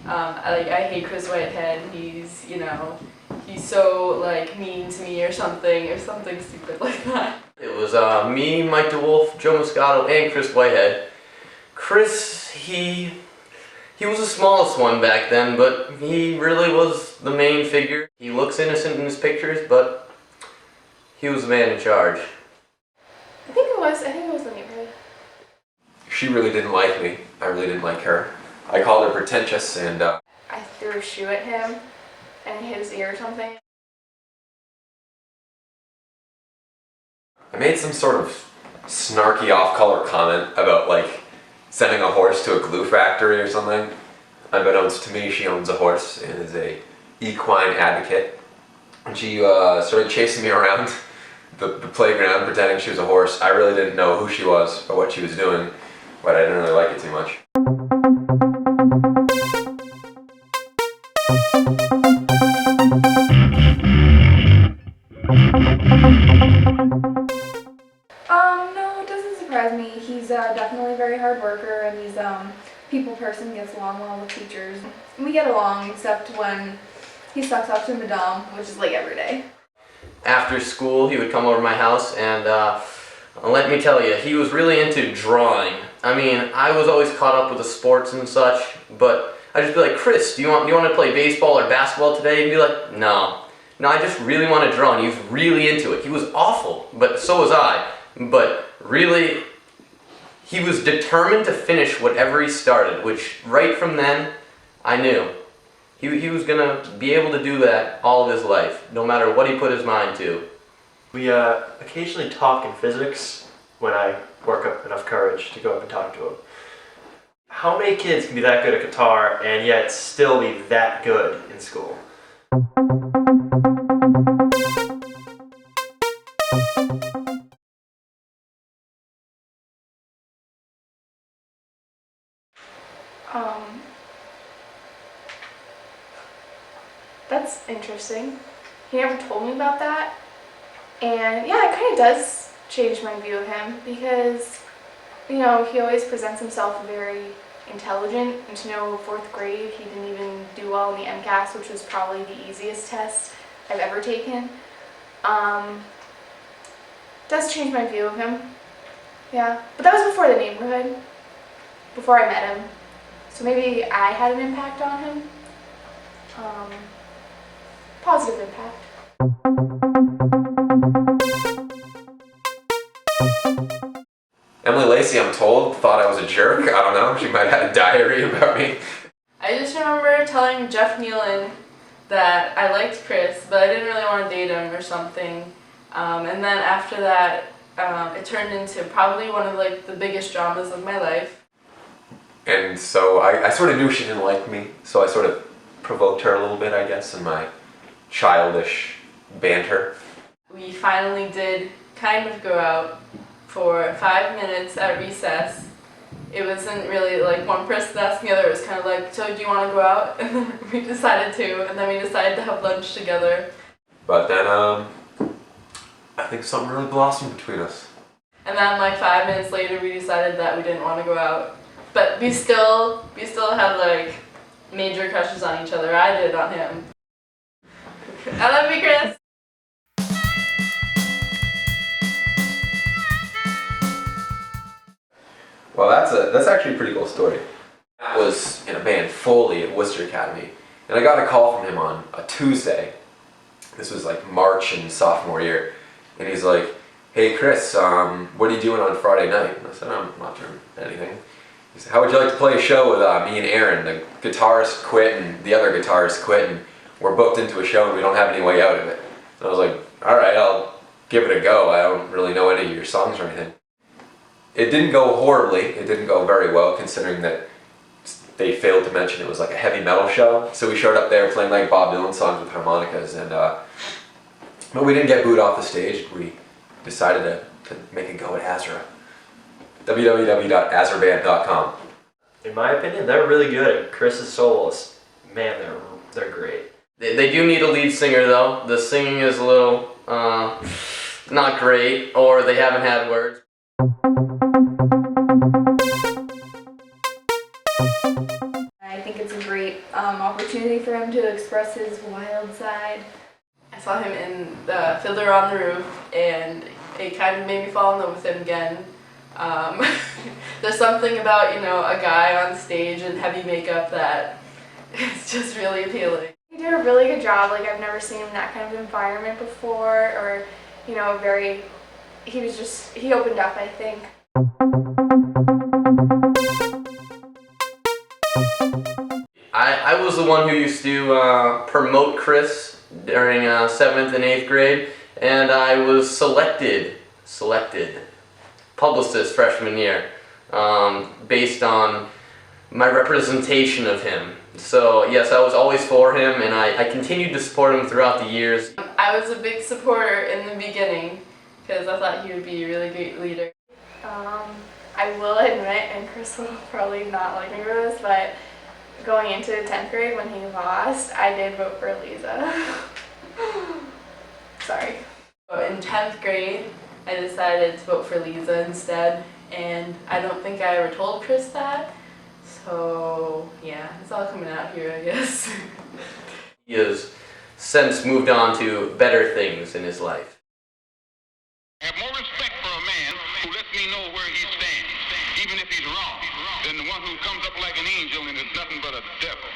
I hate Chris Whitehead. He's, he's so like mean to me or something stupid like that. It was me, Mike DeWolf, Joe Moscato, and Chris Whitehead. Chris, he was the smallest one back then, but he really was the main figure. He looks innocent in his pictures, but he was the man in charge. I think it was the neighborhood. She really didn't like me. I really didn't like her. I called her pretentious and I threw a shoe at him and hit his ear or something. I made some sort of snarky off-color comment about like sending a horse to a glue factory or something. Unbeknownst to me, she owns a horse and is a equine advocate. And she started chasing me around the playground pretending she was a horse. I really didn't know who she was or what she was doing, but I didn't really like it too much. No, it doesn't surprise me. He's definitely a very hard worker, and he's people person, gets along well with teachers. We get along except when he sucks up to Madame, which is like every day. After school, he would come over to my house, and let me tell you, he was really into drawing. I mean, I was always caught up with the sports and such, but I'd just be like, Chris, do you want to play baseball or basketball today? He'd be like, no, I just really want to draw, and he was really into it. He was awful, but so was I. But really, he was determined to finish whatever he started, which right from then, I knew. He was gonna be able to do that all of his life, no matter what he put his mind to. We occasionally talk in physics when I work up enough courage to go up and talk to him. How many kids can be that good at guitar and yet still be that good in school? That's interesting. He never told me about that. And yeah, it kind of does change my view of him because, he always presents himself very intelligent. And to know 4th grade, he didn't even do well in the MCAS, which was probably the easiest test I've ever taken. Does change my view of him. Yeah, but that was before the neighborhood, before I met him. So maybe I had an impact on him. Positive impact. Emily Lacey, I'm told, thought I was a jerk. I don't know, she might have had a diary about me. I just remember telling Jeff Nealon that I liked Chris, but I didn't really want to date him or something. And then after that, it turned into probably one of the biggest dramas of my life. And so I sort of knew she didn't like me, so I sort of provoked her a little bit, I guess, in my childish banter. We finally did kind of go out for 5 minutes at recess. It wasn't really like one person asking the other, it was kind of like, so do you want to go out? And then we decided to, and then we decided to have lunch together. But then, I think something really blossomed between us. And then 5 minutes later we decided that we didn't want to go out. But we still had major crushes on each other. I did on him. I love you, Chris! Well, that's actually a pretty cool story. I was in a band Foley at Worcester Academy, and I got a call from him on a Tuesday. This was March in sophomore year, and he's like, "Hey Chris, what are you doing on Friday night?" And I said, "I'm not doing anything." He said, "How would you like to play a show with me and Aaron? The guitarist quit and the other guitarist quit, and we're booked into a show and we don't have any way out of it." And I was like, "All right, I'll give it a go. I don't really know any of your songs or anything." It didn't go horribly. It didn't go very well, considering that they failed to mention it was a heavy metal show. So we showed up there playing Bob Dylan songs with harmonicas, and but we didn't get booed off the stage. We decided to make a go at Azra. www.azraband.com. In my opinion, they're really good. Chris's soloist, man, they're great. They do need a lead singer though. The singing is a little not great, or they haven't had words. I think think it's a great opportunity for him to express his wild side. I saw him in the Fiddler on the Roof, and it kind of made me fall in love with him again. There's something about, a guy on stage in heavy makeup that is just really appealing. He did a really good job. Like, I've never seen him in that kind of environment before, or, he opened up, I think. I was the one who used to promote Chris during 7th and 8th grade, and I was selected publicist freshman year based on my representation of him. So yes, I was always for him, and I continued to support him throughout the years. I was a big supporter in the beginning because I thought he would be a really great leader. I will admit, and Chris will probably not like me for this, but going into 10th grade when he lost, I did vote for Lisa. Sorry. In 10th grade, I decided to vote for Lisa instead, and I don't think I ever told Chris that. So yeah, it's all coming out here, I guess. He has since moved on to better things in his life. I have more respect for a man who lets me know where he stands, even if he's wrong, than the one who comes up like an angel and is nothing but a devil.